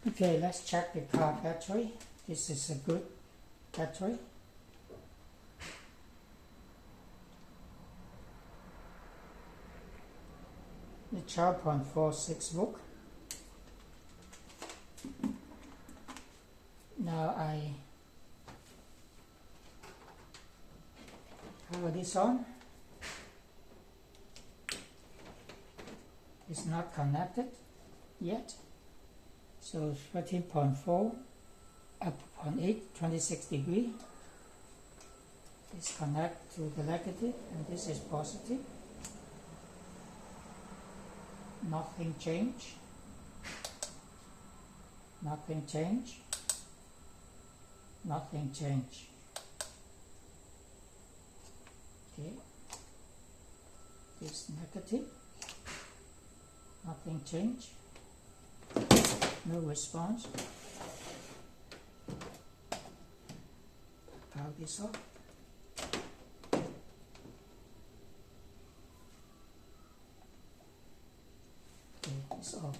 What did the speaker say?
Okay, let's check the car battery. This is a good battery. The 12.46 volt. Now I power this on. It's not connected yet. So 13.4 up 0.8, 26 degrees. This connect to the negative and this is positive. Nothing change. Nothing change. Nothing change. Okay. This negative. Nothing change. No response. Power this off. Okay, it's off.